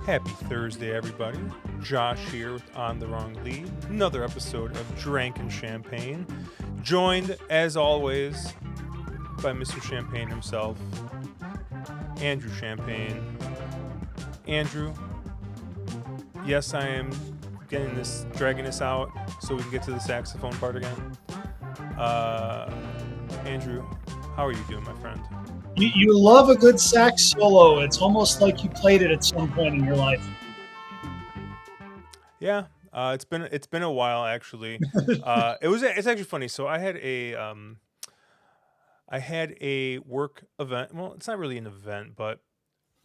Happy Thursday, everybody. Josh here with On the Wrong Lead. Another episode of Drank and Champagne. Joined, as always, by Mr. Champagne himself, Andrew Champagne. Andrew, yes, I am dragging this out so we can get to the saxophone part again. Andrew, how are you doing, my friend? You love a good sax solo. It's almost like you played it at some point in your life. Yeah, it's been a while actually. It's actually funny. So I had a work event. Well, it's not really an event, but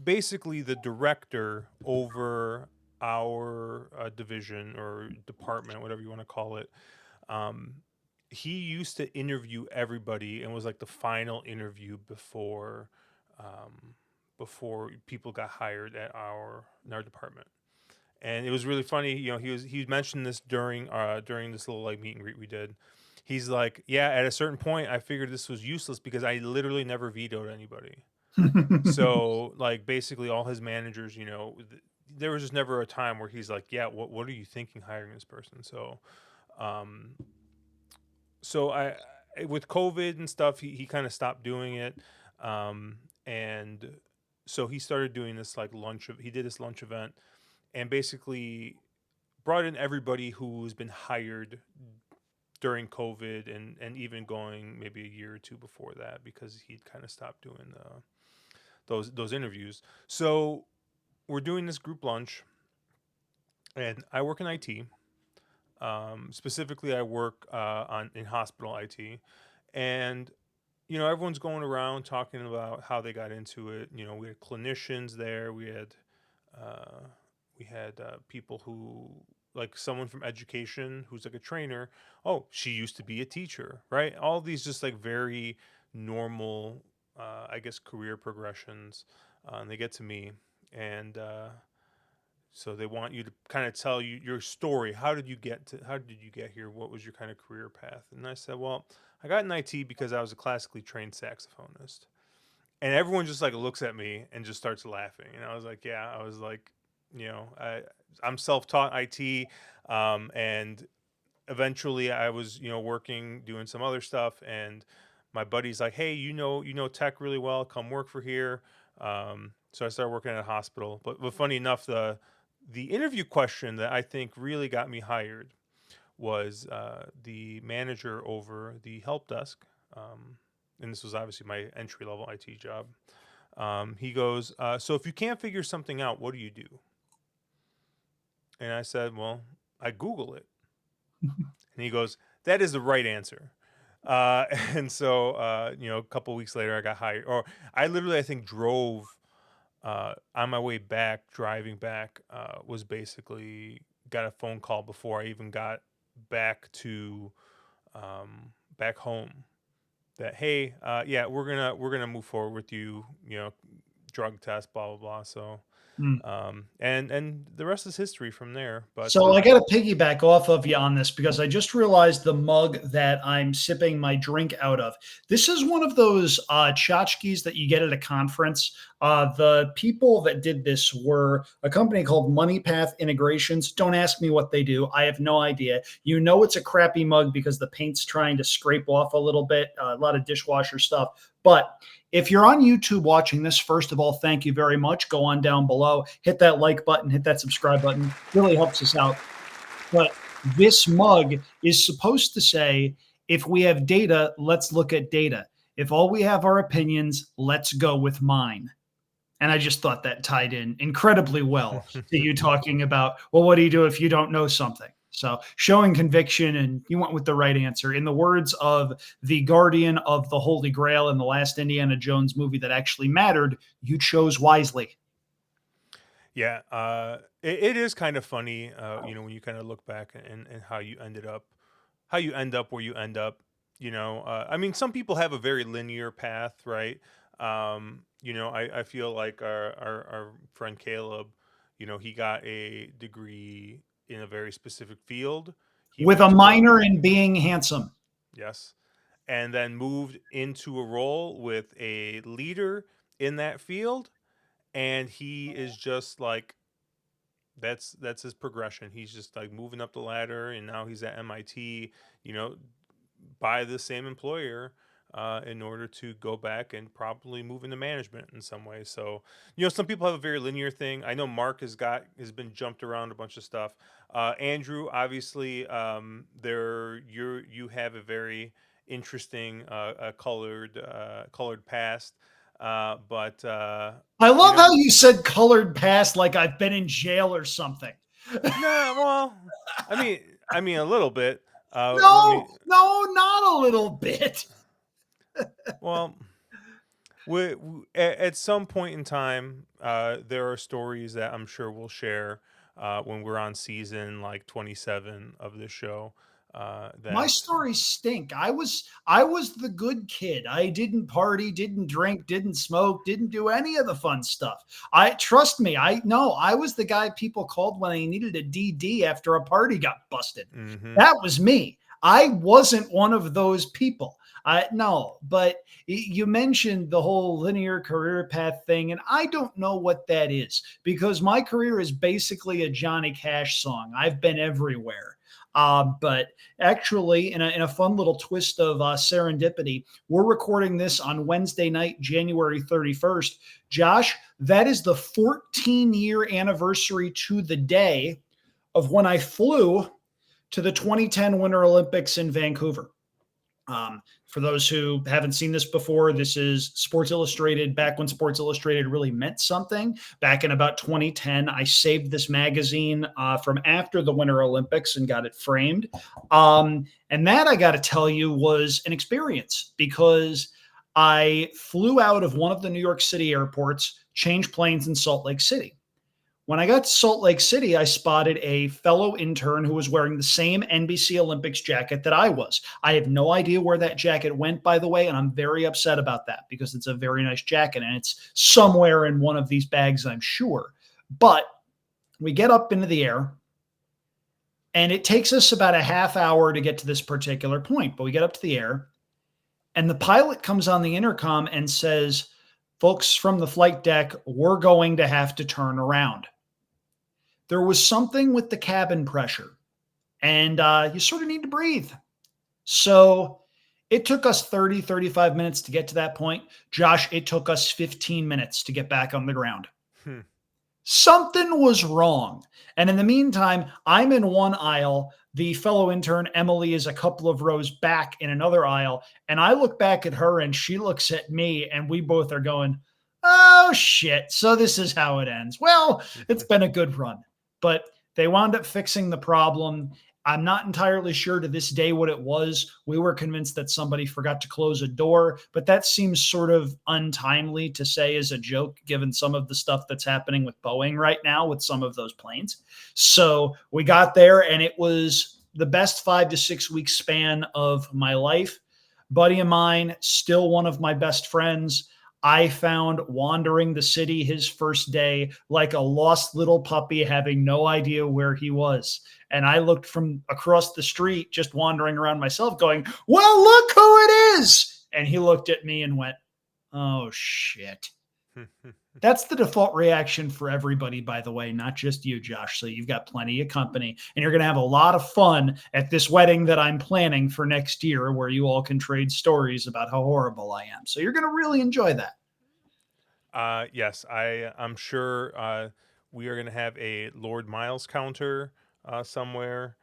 basically the director over our division or department, whatever you want to call it. Um, he used to interview everybody and was like the final interview um, before people got hired at in our department. And it was really funny. He mentioned this during this little like meet and greet we did. He's like, yeah, at a certain point, I figured this was useless because I literally never vetoed anybody. So like basically all his managers, there was just never a time where he's like, yeah, what are you thinking hiring this person? Um, so with COVID and stuff, he kind of stopped doing it, and so he started doing this like he did this lunch event and basically brought in everybody who's been hired during COVID and even going maybe a year or two before that because he'd kind of stopped doing those interviews. So we're doing this group lunch, and I work in IT. Specifically, I work on in hospital IT, and everyone's going around talking about how they got into it. We had clinicians there. Uh, we had people who like someone from education who's like a trainer. Oh, she used to be a teacher, right? All these just like very normal, I guess, career progressions. And they get to me, and so they want you to kind of tell your story. How did you get here? What was your kind of career path? And I said, well, I got in IT because I was a classically trained saxophonist. And everyone just like looks at me and just starts laughing. And I was like, yeah, I was like, I'm self-taught IT, and eventually I was, working doing some other stuff, and my buddy's like, hey, you know tech really well, come work for here. So I started working at a hospital. But funny enough, the interview question that I think really got me hired was the manager over the help desk. And this was obviously my entry level IT job. He goes, so if you can't figure something out, what do you do? And I said, well, I Google it. And he goes, that is the right answer. And so, a couple weeks later, I got hired. Or I literally, I think, drove on my way back, driving back, was basically got a phone call before I even got back to back home that, hey, yeah, we're gonna move forward with you, drug test, blah blah blah. So Hmm. and the rest is history from there. But So I got to piggyback off of you on this because I just realized the mug that I'm sipping my drink out of. This is one of those tchotchkes that you get at a conference. The people that did this were a company called MoneyPath Integrations. Don't ask me what they do. I have no idea. You know it's a crappy mug because the paint's trying to scrape off a little bit, a lot of dishwasher stuff. But if you're on YouTube watching this, first of all, thank you very much. Go on down below, hit that like button, hit that subscribe button. Really helps us out. But this mug is supposed to say, if we have data, let's look at data. If all we have are opinions, let's go with mine. And I just thought that tied in incredibly well to you talking about, well, what do you do if you don't know something? So showing conviction, and you went with the right answer. In the words of the guardian of the Holy Grail in the last Indiana Jones movie that actually mattered, you chose wisely. yeah, it is kind of funny, when you kind of look back and how you end up where you end up. I mean, some people have a very linear path, right? I feel like our friend Caleb, he got a degree in a very specific field. He With went a to work, minor in being handsome. yes, and then moved into a role with a leader in that field, and he is just like that's his progression. He's just like moving up the ladder, and now he's at MIT. You know, by the same employer in order to go back and probably move into management in some way. So, some people have a very linear thing. I know Mark has been jumped around a bunch of stuff. Andrew, obviously, you have a very interesting colored past, but I you love know, how you said colored past like I've been in jail or something. nah, well, I mean, a little bit. Let me, No, no, not a little bit. well, at some point in time, there are stories that I'm sure we'll share when we're on season like 27 of this show. My That stories stink. I was the good kid. I didn't party, didn't drink, didn't smoke, didn't do any of the fun stuff. I trust me, I know I was the guy people called when they needed a DD after a party got busted. hmm That was me. I wasn't one of those people. I no, but you mentioned the whole linear career path thing, and I don't know what that is because my career is basically a Johnny Cash song. I've been everywhere. But actually, in a fun little twist of serendipity, we're recording this on Wednesday night, January 31st. Josh, that is the 14-year anniversary to the day of when I flew to the 2010 Winter Olympics in Vancouver. For those who haven't seen this before, this is Sports Illustrated back when Sports Illustrated really meant something. Back in about 2010, I saved this magazine from after the Winter Olympics and got it framed. And that, I got to tell you, was an experience because I flew out of one of the New York City airports, changed planes in Salt Lake City. When I got to Salt Lake City, I spotted a fellow intern who was wearing the same NBC Olympics jacket that I was. I have no idea where that jacket went, by the way, and I'm very upset about that because it's a very nice jacket and it's somewhere in one of these bags, I'm sure. But we get up into the air, and it takes us about a half hour to get to this particular point. But we get up to the air, and the pilot comes on the intercom and says, "Folks from the flight deck, we're going to have to turn around." There was something with the cabin pressure, and you sort of need to breathe. So it took us 30, 35 minutes to get to that point. Josh, it took us 15 minutes to get back on the ground. hmm. Something was wrong. And in the meantime, I'm in one aisle. The fellow intern, Emily, is a couple of rows back in another aisle. And I look back at her and she looks at me, and we both are going, "Oh, shit. So this is how it ends. Well, it's been a good run." But they wound up fixing the problem. I'm not entirely sure to this day what it was. We were convinced that somebody forgot to close a door, but that seems sort of untimely to say as a joke, given some of the stuff that's happening with Boeing right now with some of those planes. So we got there, and it was the best 5 to 6 week span of my life. Buddy of mine, still one of my best friends. I found wandering the city his first day like a lost little puppy, having no idea where he was. And I looked from across the street, just wandering around myself, going, "Well, look who it is." And he looked at me and went, "Oh, shit." That's the default reaction for everybody, by the way, not just you, Josh. So you've got plenty of company, and you're going to have a lot of fun at this wedding that I'm planning for next year, where you all can trade stories about how horrible I am. So you're going to really enjoy that. Yes, I'm sure we are going to have a Lord Miles counter somewhere.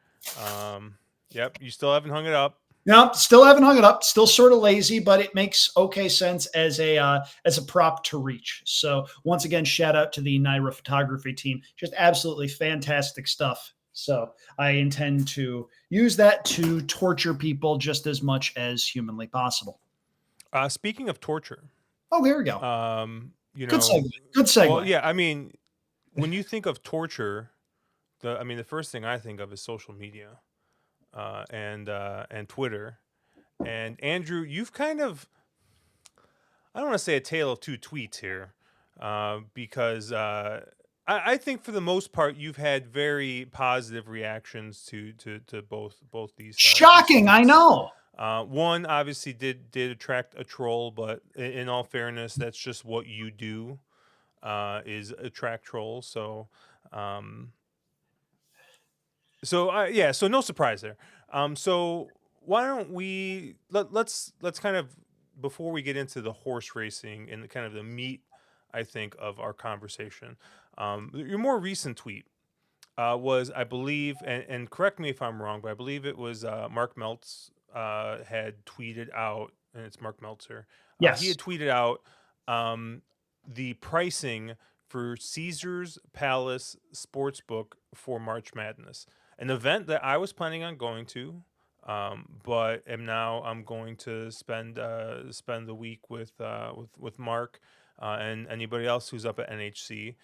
Um, yep, you still haven't hung it up. No, still haven't hung it up. Still sort of lazy, but it makes okay sense as a prop to reach. So once again, shout out to the Naira photography team. Just absolutely fantastic stuff. So I intend to use that to torture people just as much as humanly possible. Speaking of torture, Oh, here we go. you Good know, segue. Good well, segue. yeah, I mean, when you think of torture, the first thing I think of is social media and Twitter. And Andrew, you've kind of, I don't want to say a tale of two tweets here, because I think for the most part you've had very positive reactions to both these Shocking, I tweets. know. One obviously did attract a troll, but in all fairness, that's just what you do, is attract trolls. So So yeah, so no surprise there. So why don't we let's kind of, before we get into the horse racing and the kind of the meat, I think, of our conversation. Your more recent tweet was, I believe, and correct me if I'm wrong, but I believe it was Mark Meltz had tweeted out, and it's Mark Meltzer. He Yes. had tweeted out um, the pricing for Caesars Palace Sportsbook for March Madness, an event that I was planning on going to, but am now I'm going to spend the week with Mark and anybody else who's up at NHC.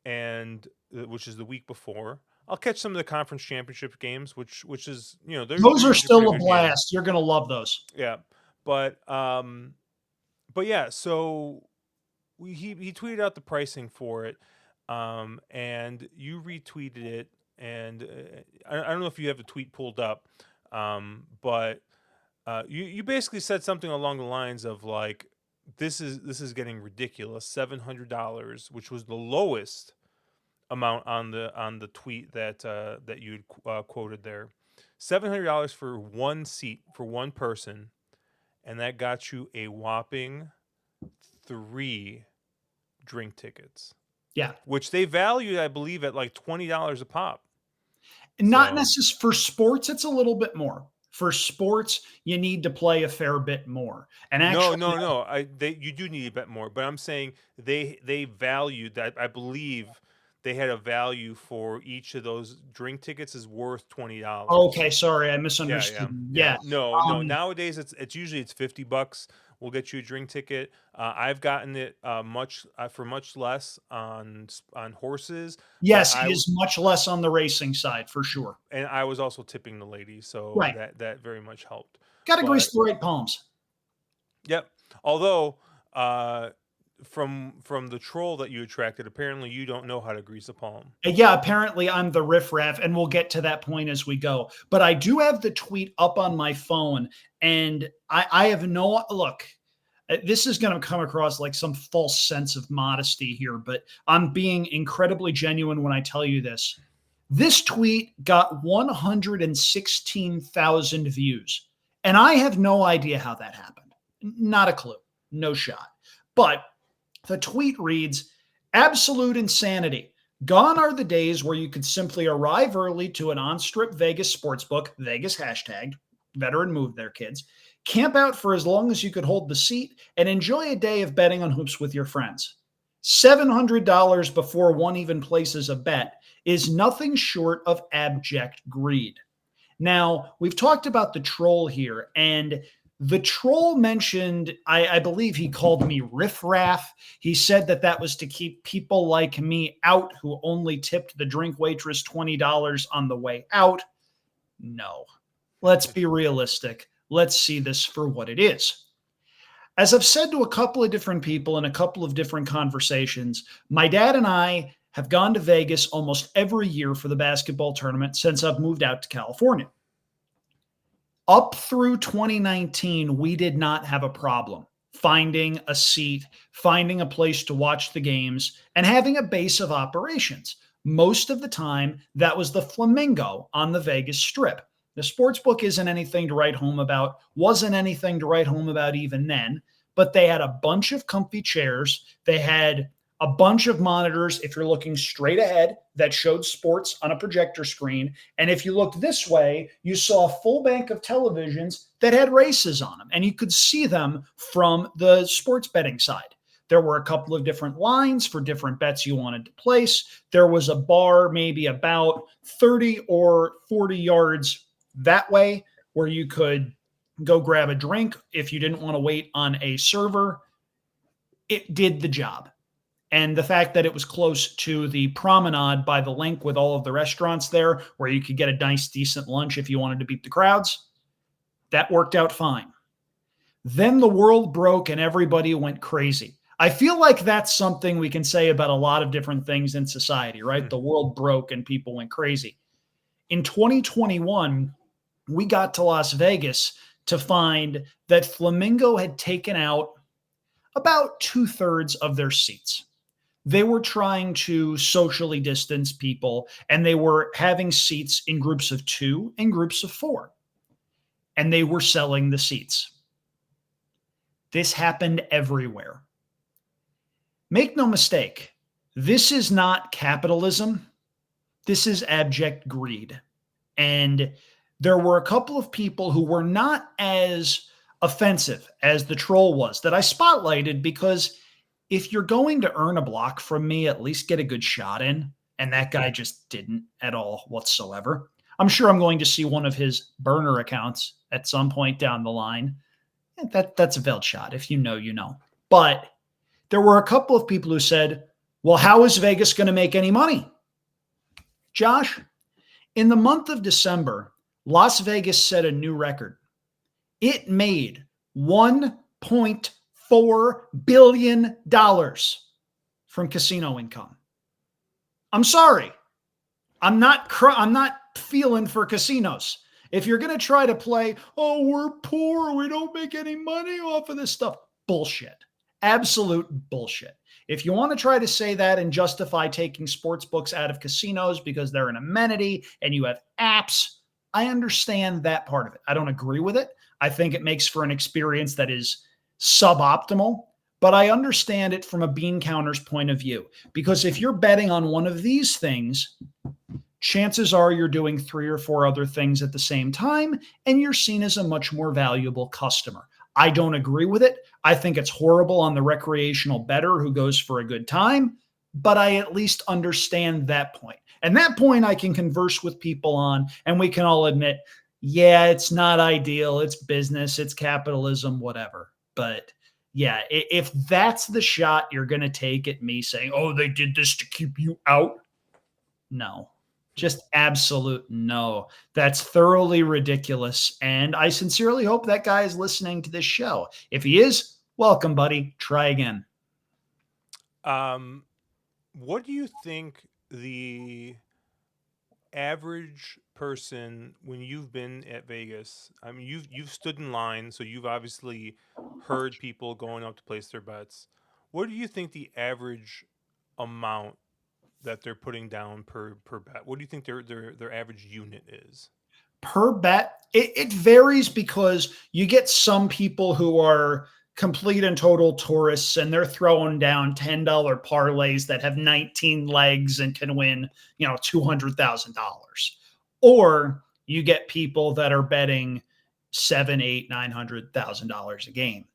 And which is the week before. I'll catch some of the conference championship games, which is, they're Those are usually pretty still a good games. blast. You're going to love those. Yeah, but yeah. So he tweeted out the pricing for it, and you retweeted it, and I don't know if you have the tweet pulled up, but you basically said something along the lines of like, this is getting ridiculous, $700, which was the lowest amount on the tweet that you had quoted there. $700 for one seat for one person, and that got you a whopping three drink tickets, Yeah. which they valued, I believe, at like $20 a pop. Not So necessarily for sports, it's a little bit more. For sports, you need to play a fair bit more. And no, actually, no, no. You do need a bit more, but I'm saying they valued that. I believe they had a value for each of those drink tickets is worth $20. okay, sorry, I Yeah, misunderstood. yeah, yeah. Yeah. No, no. Um, Nowadays, it's usually it's $50. We'll get you a drink ticket. I've gotten it much for much less on horses, but yes, it is much less on the racing side for sure. I was also tipping the lady, so Right. that very much helped. Got to grease But the right palms. yep. Although uh, from the troll that you attracted, apparently you don't know how to grease a palm. Yeah, apparently I'm the riffraff, and we'll get to that point as we go. But I do have the tweet up on my phone, and I have no look. This is going to come across like some false sense of modesty here, but I'm being incredibly genuine when I tell you this. This tweet got 116,000 views, and I have no idea how that happened. Not a clue. No shot. But the tweet reads, absolute insanity. Gone are the days where you could simply arrive early to an on-strip Vegas sportsbook, Vegas hashtagged, veteran move there, kids, camp out for as long as you could hold the seat, and enjoy a day of betting on hoops with your friends. $700 before one even places a bet is nothing short of abject greed. Now, we've talked about the troll here, and the troll mentioned, I believe he called me riffraff. He said that that was to keep people like me out who only tipped the drink waitress $20 on the way out. No, let's be realistic. Let's see this for what it is. As I've said to a couple of different people in a couple of different conversations, my dad and I have gone to Vegas almost every year for the basketball tournament since I've moved out to California. Up through 2019, we did not have a problem finding a seat, finding a place to watch the games, and having a base of operations. Most of the time, that was the Flamingo on the Vegas Strip. The sports book isn't anything to write home about, wasn't anything to write home about even then, but they had a bunch of comfy chairs. They had a bunch of monitors, if you're looking straight ahead, that showed sports on a projector screen. And if you looked this way, you saw a full bank of televisions that had races on them, and you could see them from the sports betting side. There were a couple of different lines for different bets you wanted to place. There was a bar maybe about 30 or 40 yards that way where you could go grab a drink if you didn't want to wait on a server. It did the job. And the fact that it was close to the promenade by the link with all of the restaurants there where you could get a nice, decent lunch if you wanted to beat the crowds, that worked out fine. Then the world broke and everybody went crazy. I feel like that's something we can say about a lot of different things in society, right? The world broke and people went crazy. In 2021, we got to Las Vegas to find that Flamingo had taken out about 2/3 of their seats. They were trying to socially distance people, and they were having seats in groups of 2 and groups of 4, and they were selling the seats. This happened everywhere. Make no mistake, this is not capitalism. This is abject greed. And there were a couple of people who were not as offensive as the troll was that I spotlighted, because if you're going to earn a block from me, at least get a good shot in. And that guy just didn't at all whatsoever. I'm sure I'm going to see one of his burner accounts at some point down the line. That's a veiled shot. If you know, you know. But there were a couple of people who said, well, how is Vegas going to make any money? Josh, in the month of December, Las Vegas set a new record. It made $1.4 billion from casino income. I'm sorry. I'm not feeling for casinos. If you're going to try to play, oh, we're poor, we don't make any money off of this stuff, bullshit. Absolute bullshit. If you want to try to say that and justify taking sports books out of casinos because they're an amenity and you have apps, I understand that part of it. I don't agree with it. I think it makes for an experience that is suboptimal, but I understand it from a bean counter's point of view. Because if you're betting on one of these things, chances are you're doing 3 or 4 other things at the same time, and you're seen as a much more valuable customer. I don't agree with it. I think it's horrible on the recreational bettor who goes for a good time, but I at least understand that point. And that point I can converse with people on, and we can all admit, yeah, it's not ideal. It's business, it's capitalism, whatever. But yeah, if that's the shot you're going to take at me saying, oh, they did this to keep you out, no. Just absolute no. That's thoroughly ridiculous. And I sincerely hope that guy is listening to this show. If he is, welcome, buddy. Try again. What do you think the average person, when you've been at Vegas, I mean, you've stood in line, so you've obviously heard people going up to place their bets. What do you think the average amount that they're putting down per bet? What do you think their average unit is? Per bet, it varies, because you get some people who are complete and total tourists and they're throwing down $10 parlays that have 19 legs and can win, $200,000. Or you get people that are betting seven, eight, $900,000 a game.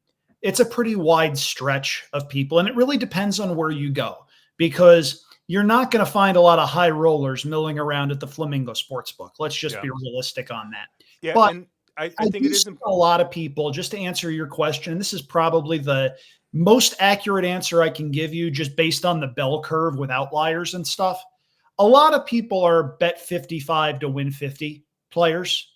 It's a pretty wide stretch of people, and it really depends on where you go, because you're not going to find a lot of high rollers milling around at the Flamingo Sportsbook. Let's just Yeah, be realistic on that. yeah, But and I I think do it is. see a lot of people, just to answer your question, and this is probably the most accurate answer I can give you just based on the bell curve with outliers and stuff. A lot of people are bet 55 to win 50 players,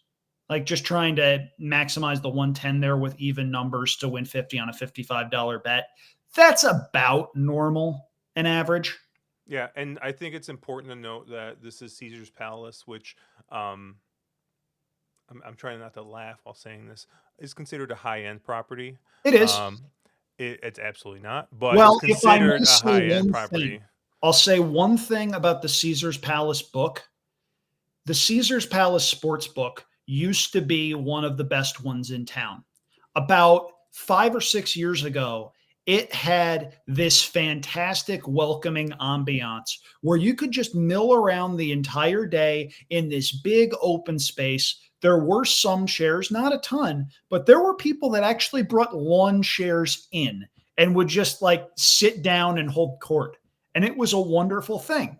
like just trying to maximize the 110 there with even numbers to win 50 on a $55 bet. That's about normal and average. Yeah, and I think it's important to note that this is Caesar's Palace, which um, I'm trying not to laugh while saying this, is considered a high end property. It is. Um, it's absolutely not, but it's Well, if I considered may a say high end one thing, property. I'll say one thing about the Caesar's Palace book. The Caesar's Palace sports book used to be one of the best ones in town. About 5 or 6 years ago, it had this fantastic welcoming ambiance where you could just mill around the entire day in this big open space. There were some chairs, not a ton, but there were people that actually brought lawn chairs in and would just like sit down and hold court. And it was a wonderful thing.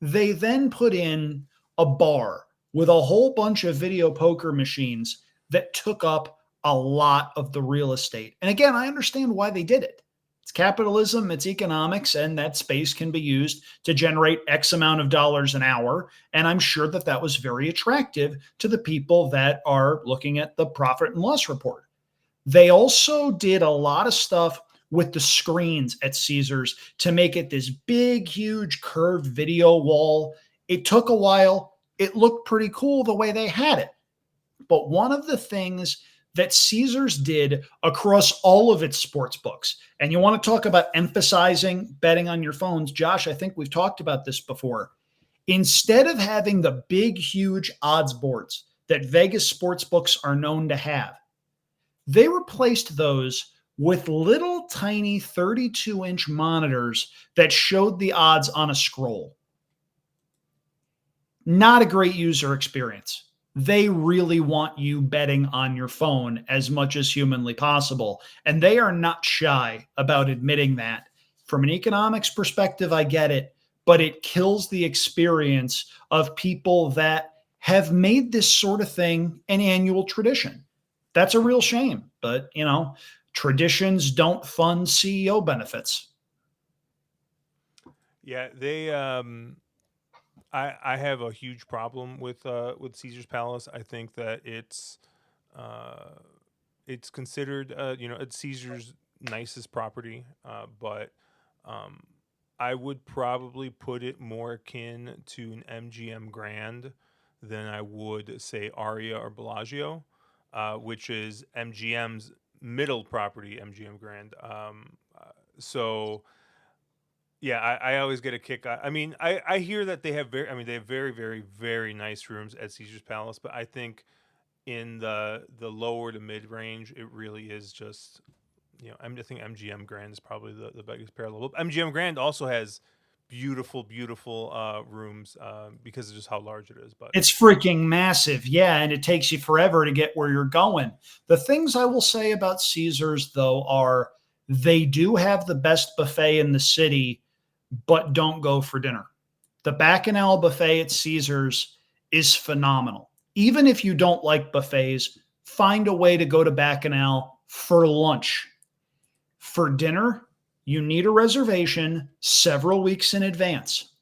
They then put in a bar with a whole bunch of video poker machines that took up a lot of the real estate. And again, I understand why they did it. It's capitalism, it's economics, and that space can be used to generate X amount of dollars an hour. And I'm sure that that was very attractive to the people that are looking at the profit and loss report. They also did a lot of stuff with the screens at Caesars to make it this big, huge curved video wall. It took a while. It looked pretty cool the way they had it. But one of the things that Caesars did across all of its sports books. And you want to talk about emphasizing betting on your phones. Josh, I think we've talked about this before. Instead of having the big, huge odds boards that Vegas sports books are known to have, they replaced those with little tiny 32-inch monitors that showed the odds on a scroll. Not a great user experience. They really want you betting on your phone as much as humanly possible. And they are not shy about admitting that. From an economics perspective, I get it, but it kills the experience of people that have made this sort of thing an annual tradition. That's a real shame, but traditions don't fund CEO benefits. Yeah, they I have a huge problem with Caesar's Palace. I think that uh it's considered it's Caesar's nicest property, but um I would probably put it more akin to an MGM Grand than I would say Aria or Bellagio, which is MGM's middle property, MGM Grand. So yeah, I always get a kick. I mean, I hear that they have they have very, very, very nice rooms at Caesar's Palace, but I think in the lower to mid range, it really is just I think MGM Grand is probably the biggest parallel. But MGM Grand also has beautiful, beautiful rooms because of just how large it is. But It's freaking massive. Yeah. And it takes you forever to get where you're going. The things I will say about Caesars, though, are they do have the best buffet in the city, but don't go for dinner. The Bacchanal buffet at Caesars is phenomenal. Even if you don't like buffets, find a way to go to Bacchanal for lunch. For dinner, you need a reservation several weeks in advance.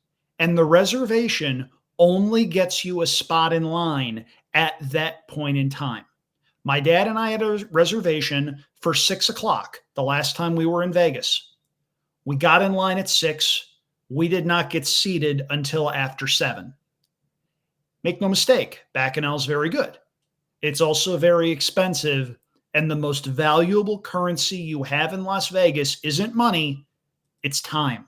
And the reservation only gets you a spot in line at that point in time. My dad and I had a reservation for 6 o'clock the last time we were in Vegas. We got in line at 6. We did not get seated until after 7. Make no mistake, Bacchanal is very good. It's also very expensive. And the most valuable currency you have in Las Vegas isn't money, it's time.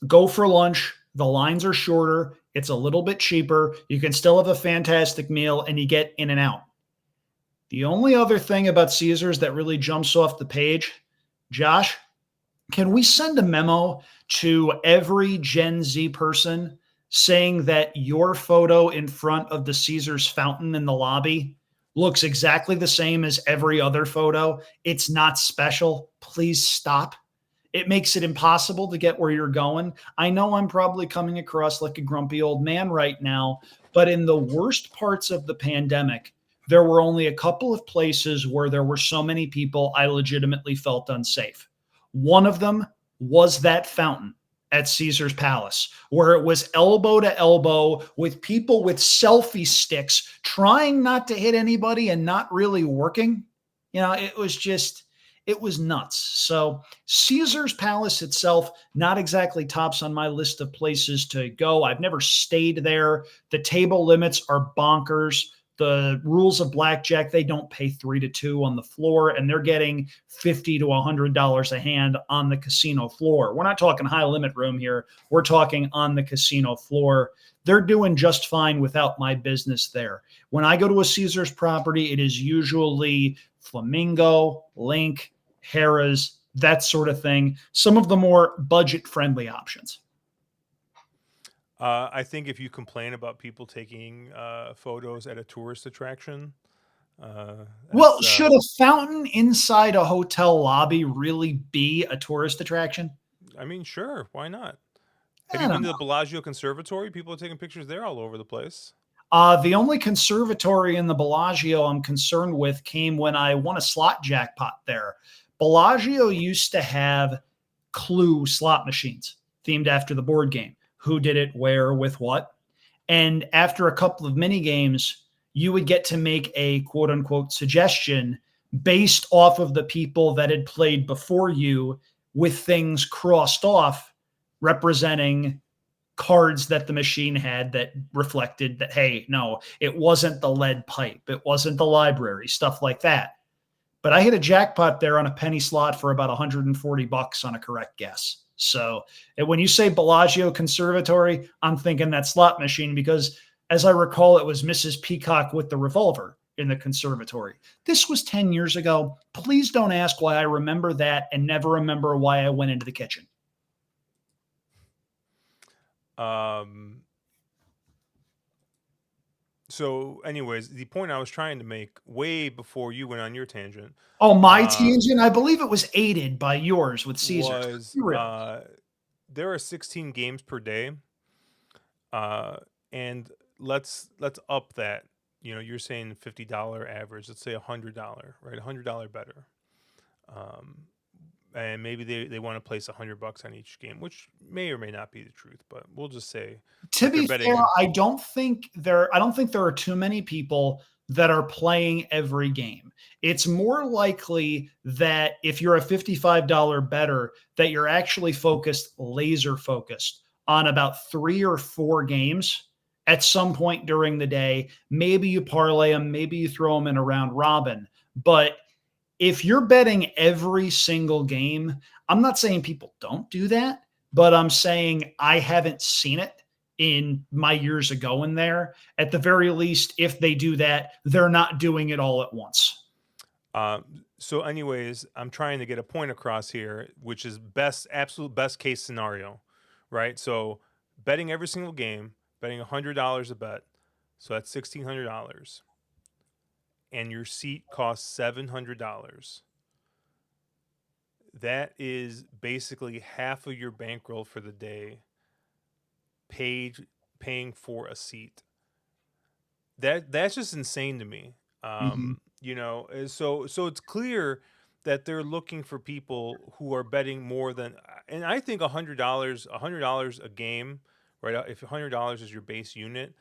Go for lunch. The lines are shorter. It's a little bit cheaper. You can still have a fantastic meal and you get in and out. The only other thing about Caesars that really jumps off the page, Josh, can we send a memo to every Gen Z person saying that your photo in front of the Caesars fountain in the lobby looks exactly the same as every other photo? It's not special. Please stop. It makes it impossible to get where you're going. I know I'm probably coming across like a grumpy old man right now, but in the worst parts of the pandemic, there were only a couple of places where there were so many people I legitimately felt unsafe. One of them was that fountain at Caesar's Palace, where it was elbow to elbow with people with selfie sticks trying not to hit anybody and not really working. It was nuts. So Caesar's Palace itself, not exactly tops on my list of places to go. I've never stayed there. The table limits are bonkers. The rules of blackjack, they don't pay 3 to 2 on the floor, and they're getting $50 to $100 a hand on the casino floor. We're not talking high limit room here. We're talking on the casino floor. They're doing just fine without my business there. When I go to a Caesars property, it is usually Flamingo, Link, Harrah's, that sort of thing. Some of the more budget-friendly options. I think if you complain about people taking photos at a tourist attraction, Well, that's should a fountain inside a hotel lobby really be a tourist attraction? I mean, sure, why not? Have I you been don't to know. the Bellagio Conservatory? People are taking pictures there all over the place. The only conservatory in the Bellagio I'm concerned with came when I won a slot jackpot there. Bellagio used to have Clue slot machines themed after the board game. Who did it, where, with what? And after a couple of mini games, you would get to make a quote unquote suggestion based off of the people that had played before you with things crossed off representing cards that the machine had that reflected that, hey, no, it wasn't the lead pipe, it wasn't the library, stuff like that. But I hit a jackpot there on a penny slot for about 140 bucks on a correct guess. So when you say Bellagio Conservatory, I'm thinking that slot machine because, as I recall, it was Mrs. Peacock with the revolver in the conservatory. This was 10 years ago. Please don't ask why I remember that and never remember why I went into the kitchen. Um, so, anyways, the point I was trying to make way before you went on your tangent Oh, my uh, tangent? I believe it was aided by yours with Caesars. was Be real. there are 16 games per day, uh, and let's up that. You know, you're saying $50 average. Let's say $100, right? $100 better. Um, and maybe they want to place $100 on each game, which may or may not be the truth, but we'll just say To like they're be fair, betting. I don't think there are too many people that are playing every game. It's more likely that if you're a $55 better, that you're actually focused, laser focused on about 3 or 4 games at some point during the day. Maybe you parlay them, maybe you throw them in a round robin. But if you're betting every single game, I'm not saying people don't do that, but I'm saying I haven't seen it in my years ago in there. At the very least, if they do that, they're not doing it all at once. So, anyways, I'm trying to get a point across here, which is best, absolute best case scenario, right? So, betting every single game, betting $100 a bet, so that's $1,600, and your seat costs $700. That is basically half of your bankroll for the day, paid paying for a seat. That's just insane to me. Mhm. So it's clear that they're looking for people who are betting more than, and I think $100 a game, right? If $100 is your base unit,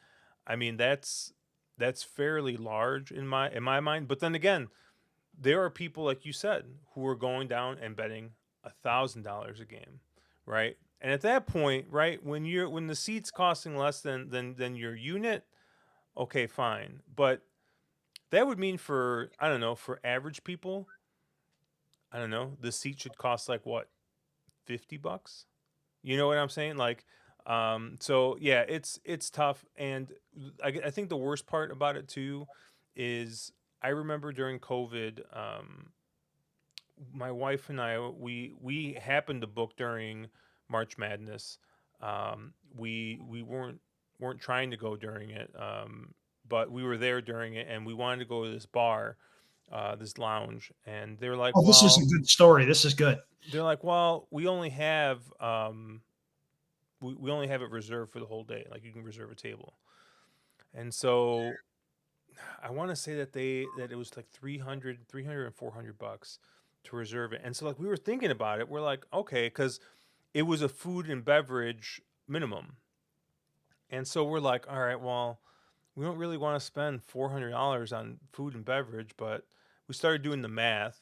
I mean that's fairly large in my mind. But then again, there are people like you said who are going down and betting $1,000 a game, right? And at that point, right, when the seat's costing less than your unit, okay, fine. But that would mean for, I don't know, for average people, I don't know, the seat should cost like what, $50? You know what I'm saying? Like, so yeah, it's tough, and I think the worst part about it too is I remember during COVID, my wife and I we happened to book during March Madness. We weren't trying to go during it, but we were there during it, and we wanted to go to this bar, this lounge, and Oh, this is a good story. This is good. they're like, well, we only have it reserved for the whole day. Like you can reserve a table, and so I want to say that it was like 300 and 400 bucks to reserve it. And so like we were thinking about it. We're like, okay, cuz it was a food and beverage minimum. And so we're like, all right, well, we don't really want to spend $400 on food and beverage, but we started doing the math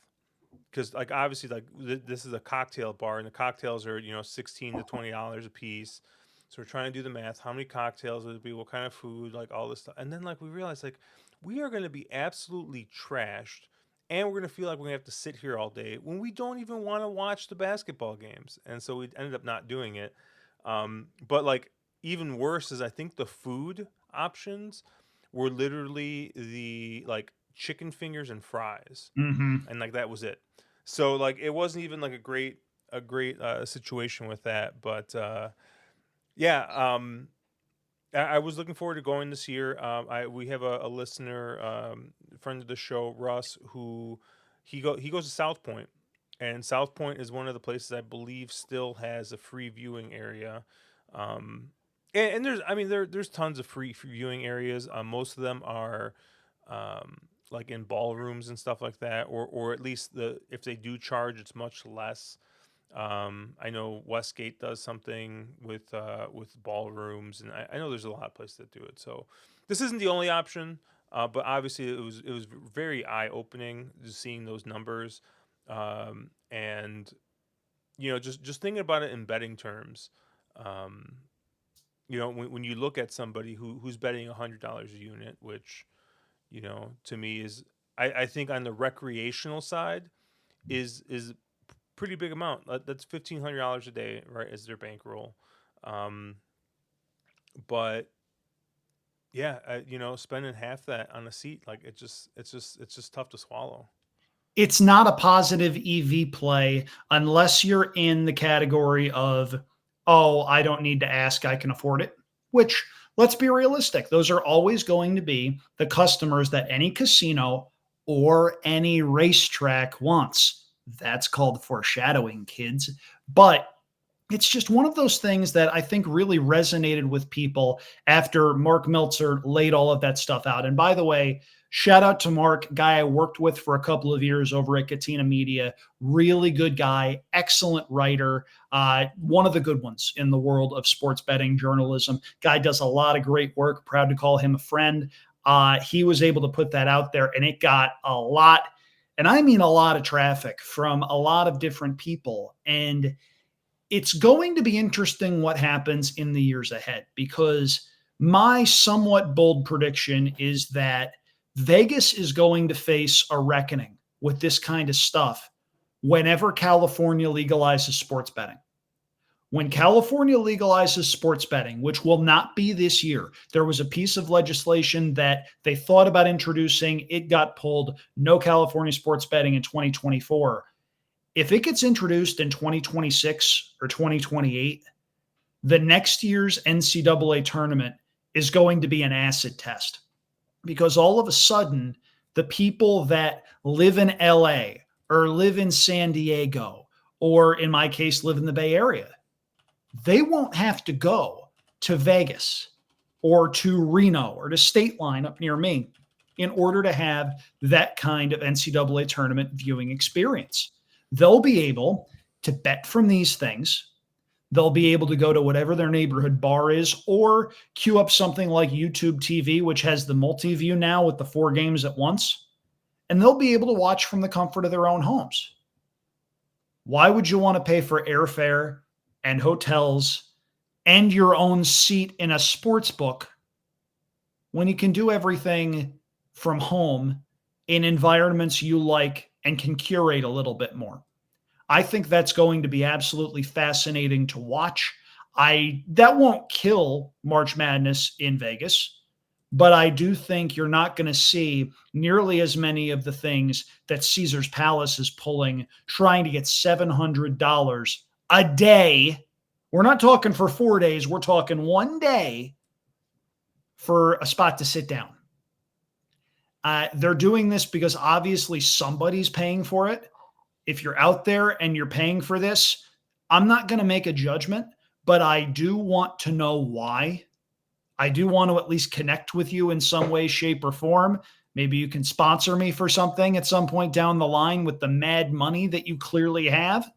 because like obviously like this is a cocktail bar and the cocktails are, 16 to $20 a piece. So we're trying to do the math, how many cocktails would it be, what kind of food, like all this stuff. And then like we realized like we are going to be absolutely trashed, and we're going to feel like we're going to have to sit here all day when we don't even want to watch the basketball games. And so we ended up not doing it. But like even worse is I think the food options were literally the like chicken fingers and fries, Hmm. and like that was it. So like it wasn't even like a great situation with that. But yeah, I was looking forward to going this year. We have a listener, friend of the show, Russ, who he goes to South Point, and South Point is one of the places I believe still has a free viewing area. Um, and there's, I mean, there's tons of free viewing areas. Most of them are like in ballrooms and stuff like that, or at least if they do charge, it's much less. I know Westgate does something with ballrooms, and I know there's a lot of places that do it. So this isn't the only option, but obviously it was very eye opening just seeing those numbers, and just thinking about it in betting terms. Um, when you look at somebody who's betting $100 a unit, which to me is, I think on the recreational side is pretty big amount. That's $1,500 a day, right, as their bankroll. Um, but yeah, spending half that on a seat, like it's just tough to swallow. It's not a positive EV play unless you're in the category of, oh, I don't need to ask, I can afford it. Which, let's be realistic, those are always going to be the customers that any casino or any racetrack wants. That's called foreshadowing, kids. But it's just one of those things that I think really resonated with people after Mark Meltzer laid all of that stuff out. And by the way, shout out to Mark, guy I worked with for a couple of years over at Katina Media. Really good guy, excellent writer, one of the good ones in the world of sports betting journalism. Guy does a lot of great work. Proud to call him a friend. He was able to put that out there, and it got a lot, and I mean a lot of traffic from a lot of different people. And it's going to be interesting what happens in the years ahead, because my somewhat bold prediction is that Vegas is going to face a reckoning with this kind of stuff whenever California legalizes sports betting. When California legalizes sports betting, which will not be this year, there was a piece of legislation that they thought about introducing. It got pulled. No California sports betting in 2024. If it gets introduced in 2026 or 2028, the next year's NCAA tournament is going to be an acid test, because all of a sudden, the people that live in LA or live in San Diego, or in my case, live in the Bay Area, they won't have to go to Vegas or to Reno or to State Line up near me in order to have that kind of NCAA tournament viewing experience. They'll be able to bet from these things. They'll be able to go to whatever their neighborhood bar is, or queue up something like YouTube TV, which has the multi view now with the 4 games at once, and they'll be able to watch from the comfort of their own homes. Why would you want to pay for airfare and hotels and your own seat in a sports book when you can do everything from home in environments you like and can curate a little bit more? I think that's going to be absolutely fascinating to watch. I That won't kill March Madness in Vegas, but I do think you're not going to see nearly as many of the things that Caesar's Palace is pulling, trying to get $700 a day. We're not talking for 4 days, we're talking one day for a spot to sit down. They're doing this because obviously somebody's paying for it. If you're out there and you're paying for this, I'm not going to make a judgment, but I do want to know why. I do want to at least connect with you in some way, shape, or form. Maybe you can sponsor me for something at some point down the line with the mad money that you clearly have.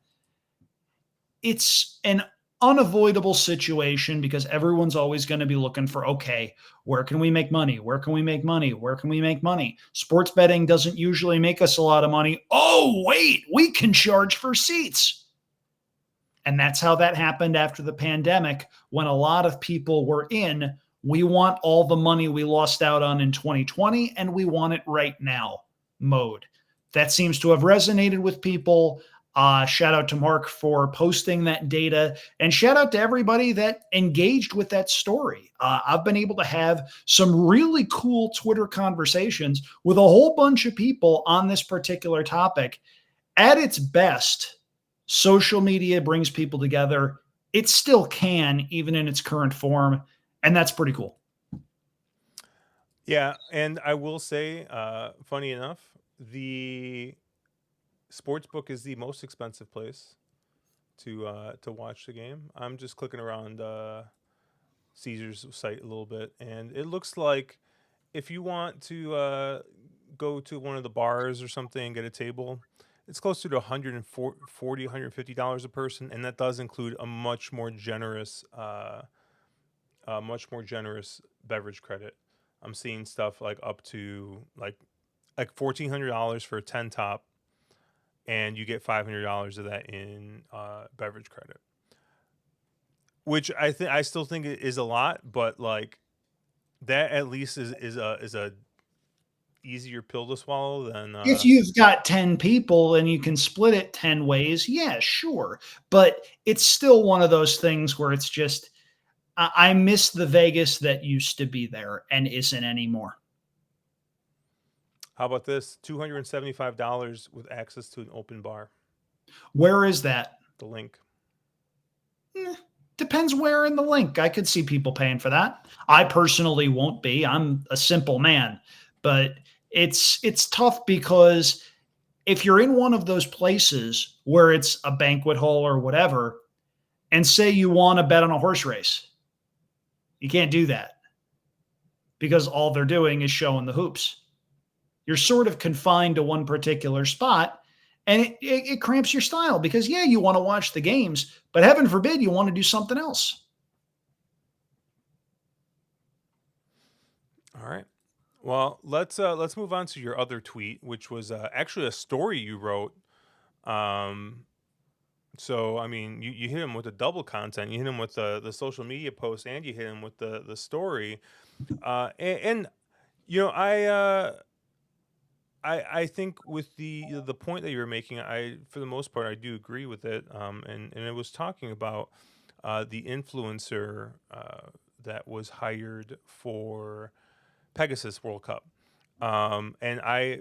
It's an unavoidable situation because everyone's always going to be looking for, okay, where can we make money? Where can we make money? Where can we make money? Sports betting doesn't usually make us a lot of money. Oh, wait, we can charge for seats. And that's how that happened after the pandemic, when a lot of people were in, we want all the money we lost out on in 2020 and we want it right now mode. That seems to have resonated with people. Shout out to Mark for posting that data, and shout out to everybody that engaged with that story. I've been able to have some really cool Twitter conversations with a whole bunch of people on this particular topic. At its best, social media brings people together. It still can, even in its current form, and that's pretty cool. Yeah, and I will say, funny enough, the sports book is the most expensive place to watch the game. I'm just clicking around Caesar's site a little bit, and it looks like if you want to go to one of the bars or something and get a table, it's closer to 140 $150 a person, and that does include a much more generous beverage credit. I'm seeing stuff like up to like $1,400 for a 10 top, and you get $500 of that in beverage credit. which I still think it is a lot, but like that at least is a easier pill to swallow than If you've got 10 people and you can split it 10 ways, yeah, sure. But it's still one of those things where it's just, I miss the Vegas that used to be there and isn't anymore. how about this $275 with access to an open bar. Where is that? The link. Eh, Depends where in the link. I could see people paying for that. I personally won't be. I'm a simple man, but it's tough because if you're in one of those places where it's a banquet hall or whatever, and say you want to bet on a horse race, you can't do that because all they're doing is showing the hoops. You're sort of confined to one particular spot, and it cramps your style because, yeah, you want to watch the games, but heaven forbid you want to do something else. All right. Well, let's move on to your other tweet, which was actually a story you wrote. Um, so I mean, you hit him with the double content. You hit him with the social media post, and you hit him with the story. And you know, I think with the point that you were making, I for the most part I do agree with it. And it was talking about the influencer that was hired for Pegasus World Cup. And I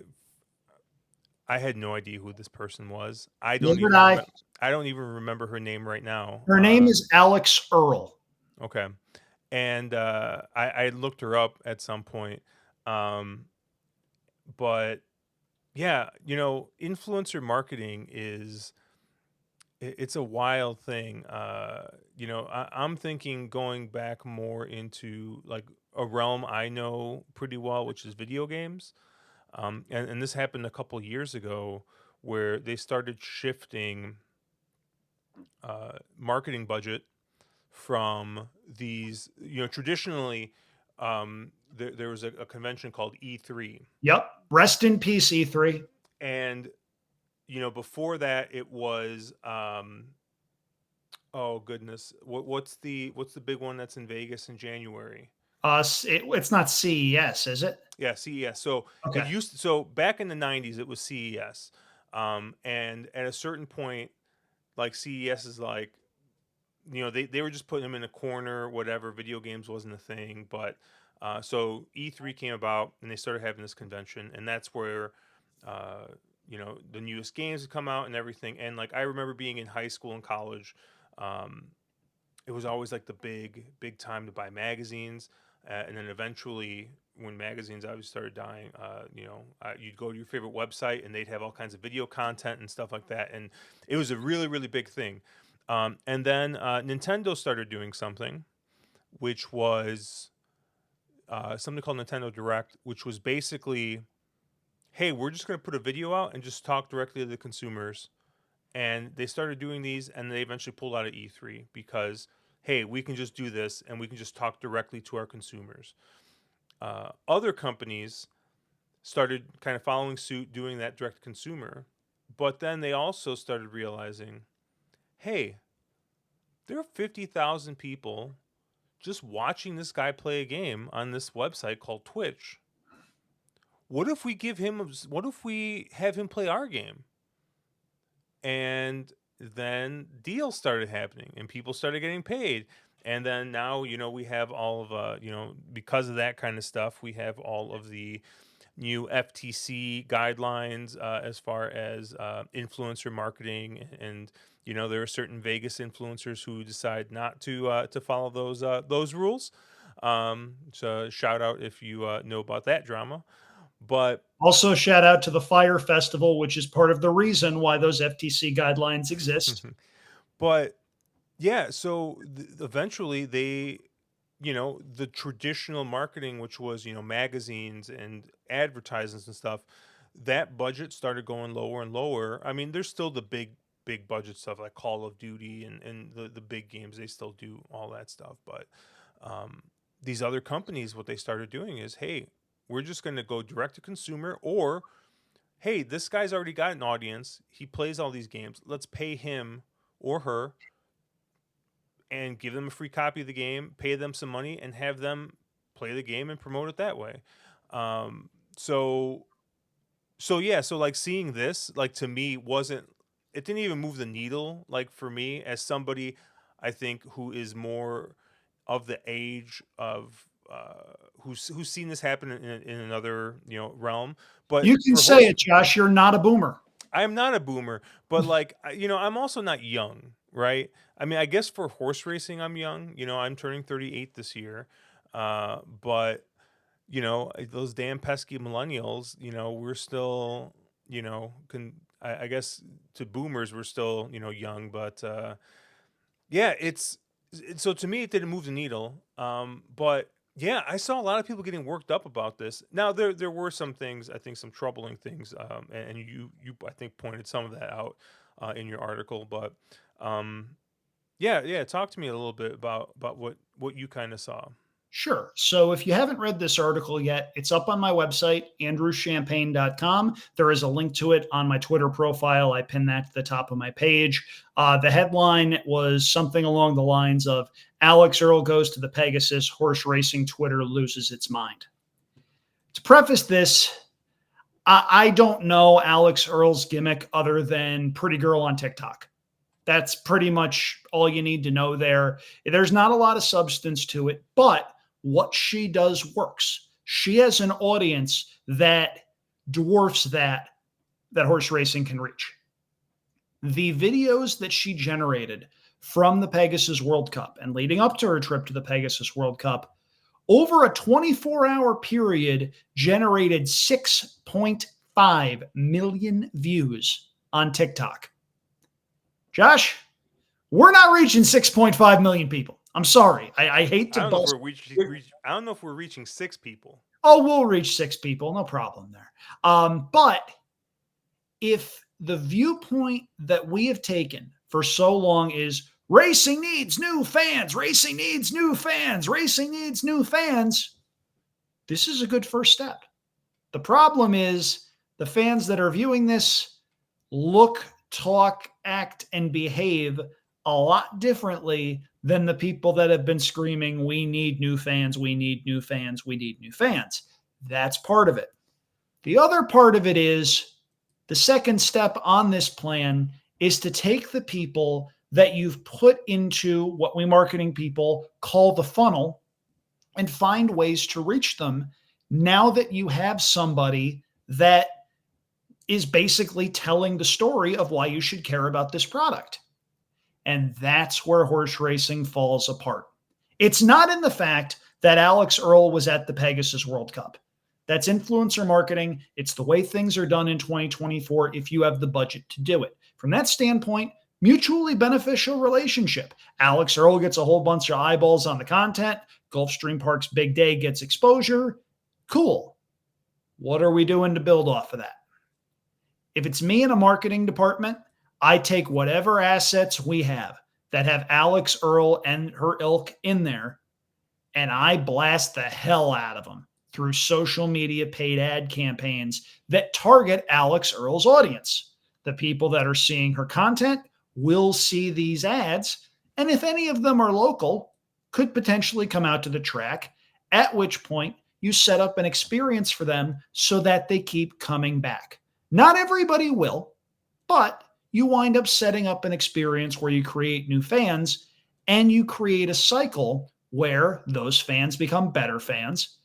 had no idea who this person was. Neither did I. I don't even remember her name right now. Her name is Alex Earl. Okay, and I looked her up at some point, um, but yeah, you know, influencer marketing is it's a wild thing. You know, I'm thinking going back more into like a realm I know pretty well, which is video games. And this happened a couple years ago where they started shifting marketing budget from these, you know, traditionally there was a convention called E3. Yep. Rest in peace, E3. And, you know, before that it was, oh goodness, what's the big one that's in Vegas in January? It's not CES, is it? Yeah, CES. So it Okay. used so back in the 90s it was CES. And at a certain point, like CES is like, you know, they were just putting them in a corner, whatever. Video games wasn't a thing, but so E3 came about and they started having this convention, and that's where uh, you know, the newest games would come out and everything. And like I remember being in high school and college, um, it was always like the big time to buy magazines, and then eventually when magazines obviously started dying, you know, you'd go to your favorite website and they'd have all kinds of video content and stuff like that, and it was a really big thing. And then Nintendo started doing something, which was something called Nintendo Direct, which was basically, hey, we're just going to put a video out and just talk directly to the consumers. And they started doing these, and they eventually pulled out of E3 because, hey, we can just do this and we can just talk directly to our consumers. Other companies started kind of following suit, doing that direct consumer, but then they also started realizing, hey, there are 50,000 people just watching this guy play a game on this website called Twitch. What if we have him play our game? And then deals started happening and people started getting paid. And then now, you know, we have all of you know, because of that kind of stuff, we have all of the new FTC guidelines as far as influencer marketing. And you know, there are certain Vegas influencers who decide not to follow those rules. So shout out if you know about that drama. But Also, shout out to the Fire Festival, which is part of the reason why those FTC guidelines exist. but yeah, so eventually they, you know, the traditional marketing, which was, you know, magazines and advertisements and stuff, that budget started going lower and lower. I mean, there's still the big budget stuff like Call of Duty and the big games. They still do all that stuff, but um, these other companies, what they started doing is, hey, we're just going to go direct to consumer, or hey, this guy's already got an audience. He plays all these games. Let's pay him or her, and give them a free copy of the game, pay them some money, and have them play the game and promote it that way. Um, so yeah, so like seeing this, like to me, wasn't it didn't even move the needle, like for me as somebody, I think, who is more of the age of who's seen this happen in another realm. But You can for say horse, it, Josh. You're not a boomer. I'm not a boomer, but like I'm also not young, right? I mean, I guess for horse racing, I'm young. I'm turning 38 this year, but those damn pesky millennials, we're still, I guess to boomers, we're still, young, but yeah, so to me, it didn't move the needle. But yeah, I saw a lot of people getting worked up about this. Now, there were some things, I think, some troubling things, and you I think pointed some of that out in your article. But um, yeah, talk to me a little bit about what you kind of saw. Sure. So if you haven't read this article yet, it's up on my website, andrewchampagne.com. There is a link to it on my Twitter profile. I pinned that to the top of my page. The headline was something along the lines of Alex Earl goes to the Pegasus, horse racing Twitter loses its mind. To preface this, I don't know Alex Earl's gimmick other than Pretty Girl on TikTok. That's pretty much all you need to know there. There's not a lot of substance to it, but what she does works. She has an audience that dwarfs that horse racing can reach. The videos that she generated from the Pegasus World Cup and leading up to her trip to the Pegasus World Cup over a 24-hour period generated 6.5 million views on TikTok. Josh, we're not reaching 6.5 million people. I'm sorry. I hate I to don't know if bust. we're I don't know if we're reaching six people. Oh, we'll reach 6 people. No problem there. But if the viewpoint that we have taken for so long is racing needs new fans, racing needs new fans, racing needs new fans, this is a good first step. The problem is the fans that are viewing this look, talk, act, and behave a lot differently than the people that have been screaming, we need new fans, we need new fans, we need new fans. That's part of it. The other part of it is the second step on this plan is to take the people that you've put into what we marketing people call the funnel and find ways to reach them now that you have somebody that is basically telling the story of why you should care about this product. And that's where horse racing falls apart. It's not in the fact that Alex Earl was at the Pegasus World Cup. That's influencer marketing. It's the way things are done in 2024 if you have the budget to do it. From that standpoint, mutually beneficial relationship. Alex Earl gets a whole bunch of eyeballs on the content. Gulfstream Park's big day gets exposure. Cool. What are we doing to build off of that? If it's me in a marketing department, I take whatever assets we have that have Alex Earl and her ilk in there, and I blast the hell out of them through social media paid ad campaigns that target Alex Earl's audience. The people that are seeing her content will see these ads, and if any of them are local, could potentially come out to the track, at which point you set up an experience for them so that they keep coming back. Not everybody will, but you wind up setting up an experience where you create new fans and you create a cycle where those fans become better fans.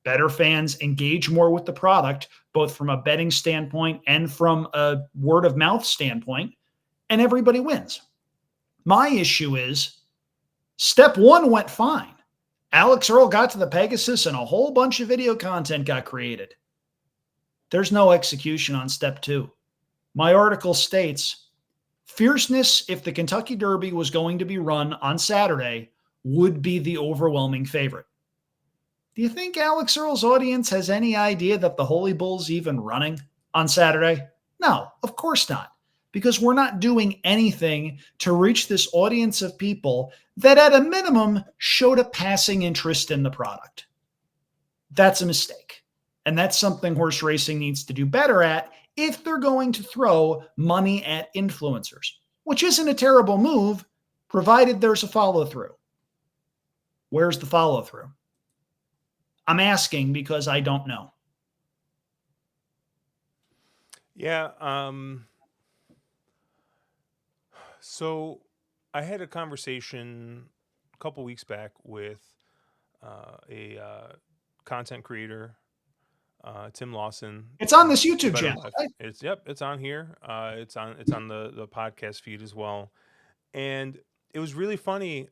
Better fans engage more with the product, both from a betting standpoint and from a word of mouth standpoint, and everybody wins. My issue is step one went fine. Alex Earl got to the Pegasus and a whole bunch of video content got created. There's no execution on step two. My article states, fierceness, if the Kentucky Derby was going to be run on Saturday, would be the overwhelming favorite. Do you think Alex Earl's audience has any idea that the Holy Bull's even running on Saturday? No, of course not, because we're not doing anything to reach this audience of people that at a minimum showed a passing interest in the product. That's a mistake. And that's something horse racing needs to do better at if they're going to throw money at influencers, which isn't a terrible move, provided there's a follow through. Where's the follow through? I'm asking because I don't know. Yeah. So I had a conversation a couple weeks back with a content creator, Tim Lawson. It's on this The YouTube Better channel, Life. right? It's Yep, it's on here. It's on the podcast feed as well, and it was really funny.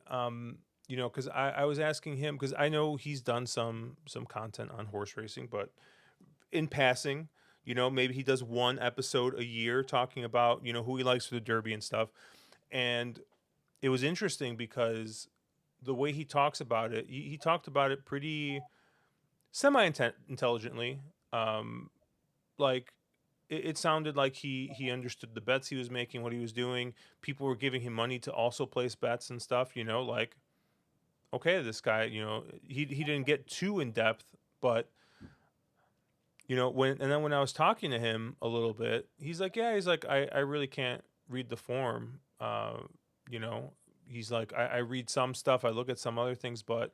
Because I was asking him because I know he's done some content on horse racing, but in passing, maybe he does one episode a year talking about who he likes for the Derby and stuff, and it was interesting because the way he talks about it, he talked about it pretty semi intelligently. Um, like it sounded like he understood the bets he was making, what he was doing. People were giving him money to also place bets and stuff. Like okay, this guy, he didn't get too in depth, but when I was talking to him a little bit, he's like, yeah, he's like, I really can't read the form. You know, he's like, I read some stuff, I look at some other things, but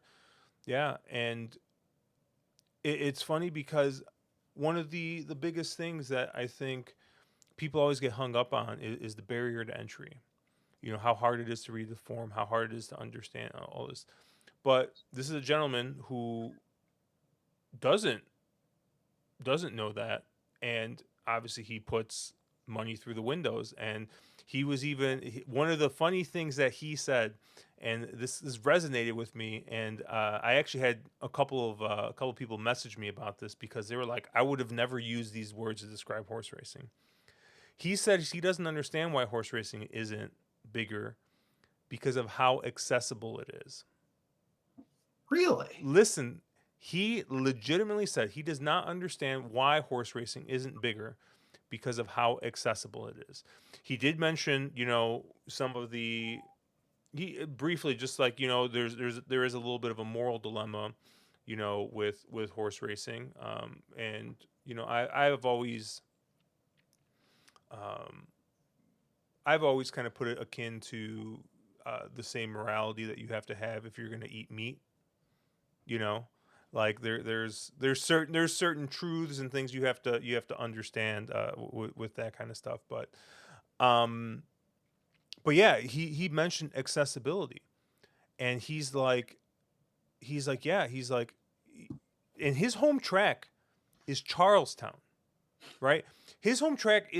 yeah, and it's funny because one of the biggest things that I think people always get hung up on is the barrier to entry. How hard it is to read the form, how hard it is to understand all this. But this is a gentleman who doesn't doesn't know that, and obviously he puts money through the windows. And one of the funny things that he said, and this resonated with me, and I actually had a couple people message me about this because they were like, I would have never used these words to describe horse racing. He said he doesn't understand why horse racing isn't bigger because of how accessible it is. Really? Listen, he legitimately said he does not understand why horse racing isn't bigger because of how accessible it is. He did mention, some of the he briefly, just like, there is a little bit of a moral dilemma, with horse racing. And I've always um I've always kind of put it akin to the same morality that you have to have if you're going to eat meat. you know like there's certain truths and things you have to understand with that kind of stuff. Um but yeah, he mentioned accessibility, and he's like, yeah, he's like, and his home track is Charlestown, right? His home track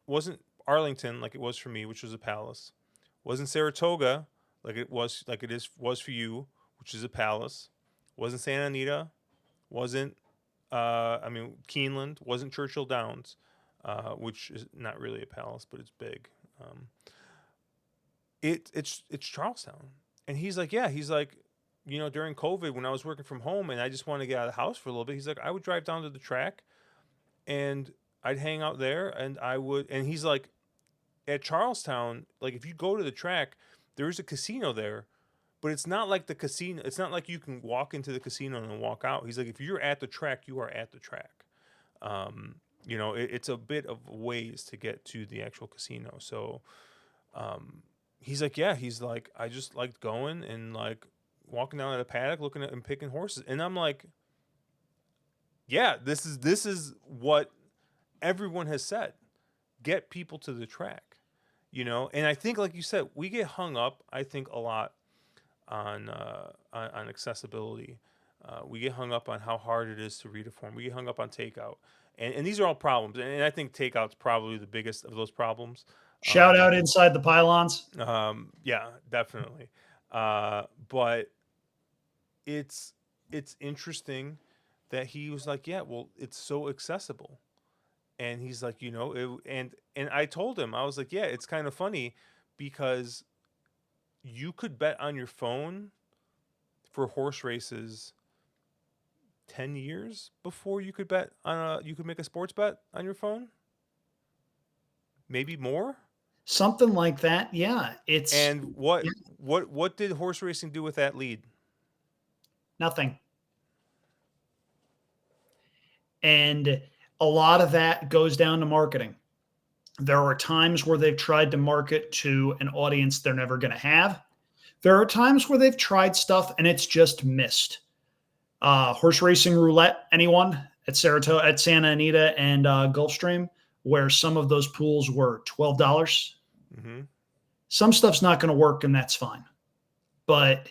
wasn't Arlington like it was for me, which was a palace. Wasn't Saratoga like it is was for you, which is a palace. Wasn't Santa Anita. Wasn't Keeneland. Wasn't Churchill Downs, which is not really a palace, but it's big. Um, it's Charlestown, and he's like, yeah, he's like, during COVID when I was working from home and I just wanted to get out of the house for a little bit, he's like, I would drive down to the track and I'd hang out there, and he's like, at Charlestown, like if you go to the track, there's a casino there, but it's not like the casino. It's not like you can walk into the casino and walk out. He's like, if you're at the track, you are at the track. It's a bit of ways to get to the actual casino. So he's like, yeah, he's like, I just liked going and like walking down at a paddock, looking at and picking horses, and I'm like, yeah, this is what everyone has said. Get people to the track, and I think, like you said, we get hung up, I think, a lot on accessibility. We get hung up on how hard it is to read a form. We get hung up on takeout, and these are all problems. And I think takeout's probably the biggest of those problems. Shout out inside the pylons. Yeah, definitely. But it's it's interesting that he was like, yeah, well, it's so accessible, and he's like, and I told him, I was like, yeah, it's kind of funny because you could bet on your phone for horse races 10 years before you could make a sports bet on your phone, maybe more. Something like that. Yeah. It's And what did horse racing do with that lead? nothing. And a lot of that goes down to marketing. There are times where they've tried to market to an audience they're never going to have. There are times where they've tried stuff and it's just missed. Horse racing roulette, anyone at Saratoga, at Santa Anita and Gulfstream, where some of those pools were $12. Hmm. Some stuff's not going to work, and that's fine. But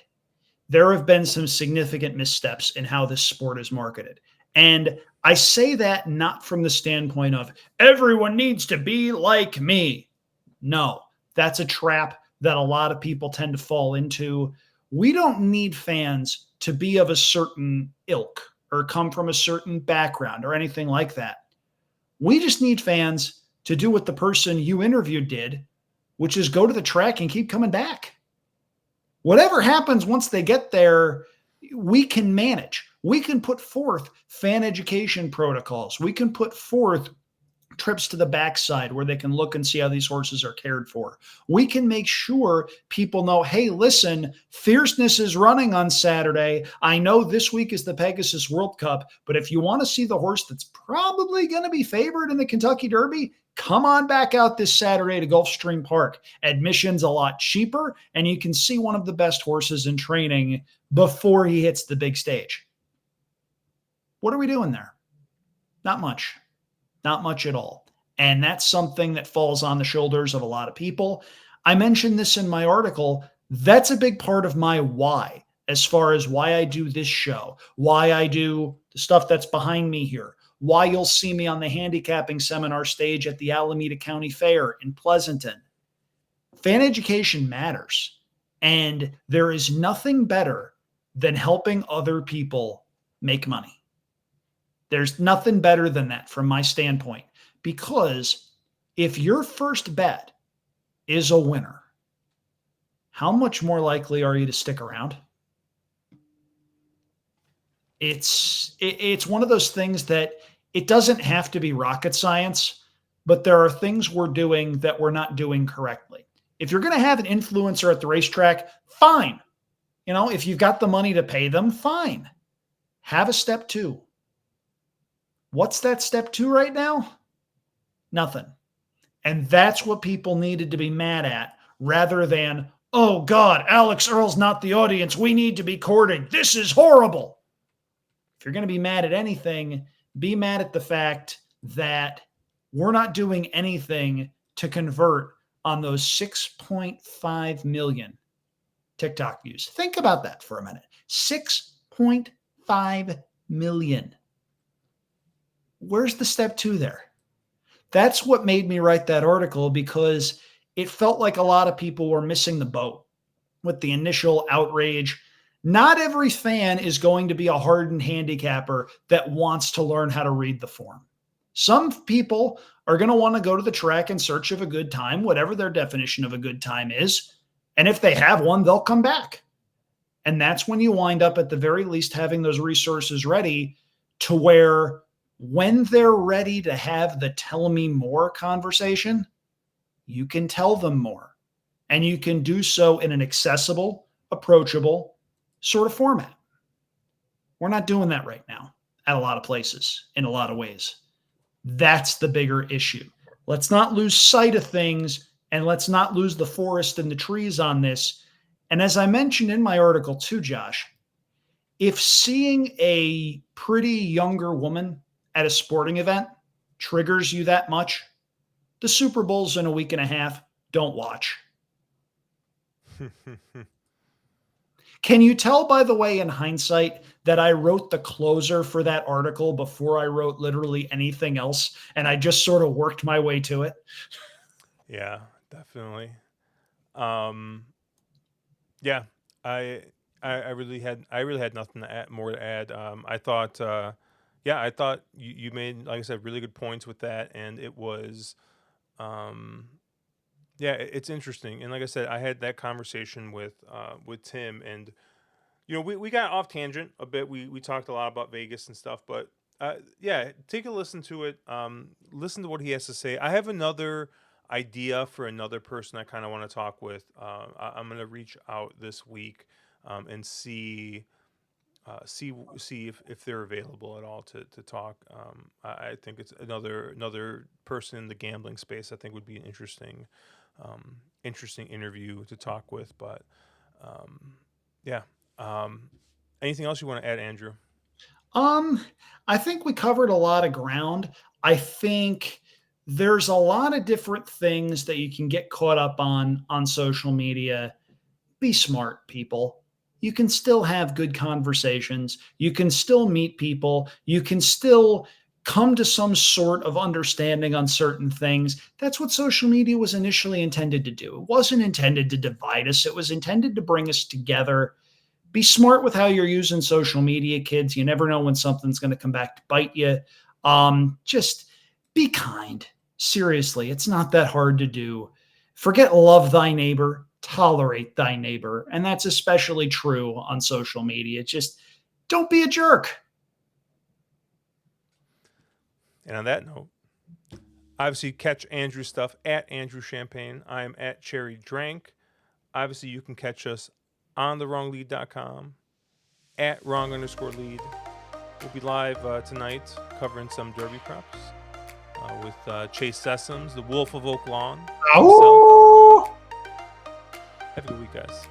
there have been some significant missteps in how this sport is marketed. And I say that not from the standpoint of everyone needs to be like me. No, that's a trap that a lot of people tend to fall into. We don't need fans to be of a certain ilk or come from a certain background or anything like that. We just need fans to do what the person you interviewed did, which is go to the track and keep coming back. Whatever happens once they get there, we can manage. We can put forth fan education protocols. We can put forth trips to the backside where they can look and see how these horses are cared for. We can make sure people know, hey, listen, Fierceness is running on Saturday. I know this week is the Pegasus World Cup, but if you want to see the horse that's probably going to be favored in the Kentucky Derby, come on back out this Saturday to Gulfstream Park. Admission's a lot cheaper, and you can see one of the best horses in training before he hits the big stage. What are we doing there? Not much. Not much at all. And that's something that falls on the shoulders of a lot of people. I mentioned this in my article. That's a big part of my why, as far as why I do this show, why I do the stuff that's behind me here, why you'll see me on the handicapping seminar stage at the Alameda County Fair in Pleasanton. Fan education matters. And there is nothing better than helping other people make money. There's nothing better than that from my standpoint, because if your first bet is a winner, how much more likely are you to stick around? It's one of those things that it doesn't have to be rocket science, but there are things we're doing that we're not doing correctly. If you're going to have an influencer at the racetrack, fine. If you've got the money to pay them, fine. Have a step two. What's that step two right now? Nothing. And that's what people needed to be mad at, rather than, oh God, Alex Earl's not the audience. We need to be courting. This is horrible. If you're going to be mad at anything, be mad at the fact that we're not doing anything to convert on those 6.5 million TikTok views. Think about that for a minute. 6.5 million. Where's the step two there? That's what made me write that article, because it felt like a lot of people were missing the boat with the initial outrage. Not every fan is going to be a hardened handicapper that wants to learn how to read the form. Some people are going to want to go to the track in search of a good time, whatever their definition of a good time is. And if they have one, they'll come back. And that's when you wind up at the very least having those resources ready to where when they're ready to have the tell me more conversation, you can tell them more. And you can do so in an accessible, approachable sort of format. We're not doing that right now at a lot of places in a lot of ways. That's the bigger issue. Let's not lose sight of things, and let's not lose the forest and the trees on this. And as I mentioned in my article too, Josh, if seeing a pretty younger woman at a sporting event triggers you that much, the Super Bowl's in a week and a half. Don't watch. Can you tell, by the way, in hindsight, that I wrote the closer for that article before I wrote literally anything else, and I just sort of worked my way to it? Yeah, definitely. Um, yeah, I, I really had nothing to add, more to add. I thought, yeah, I thought you made, like I said, really good points with that, and it was, um, yeah, it's interesting. And like I said, I had that conversation with Tim, and we got off tangent a bit. We talked a lot about Vegas and stuff, but yeah, take a listen to it. Listen to what he has to say. I have another idea for another person I kind of want to talk with. I'm going to reach out this week and see. see if they're available at all to talk. I think it's another person in the gambling space. I think would be an interesting interview to talk with. But um, yeah. Um, Anything else you want to add, Andrew? Um, I think we covered a lot of ground. I think there's a lot of different things that you can get caught up on social media. Be smart, people. You can still have good conversations. You can still meet people. You can still come to some sort of understanding on certain things. That's what social media was initially intended to do. It wasn't intended to divide us, it was intended to bring us together. Be smart with how you're using social media, kids. You never know when something's going to come back to bite you. Just be kind. Seriously, it's not that hard to do. Forget love thy neighbor, tolerate thy neighbor. And that's especially true on social media. Just don't be a jerk. And on that note, obviously catch Andrew's stuff at Andrew Champagne. I am at Cherry Drank. Obviously, you can catch us on thewronglead.com at wrong_lead. We'll be live tonight covering some derby props with Chase Sessoms, the Wolf of Oak Lawn himself. Oh! Have a good week, guys.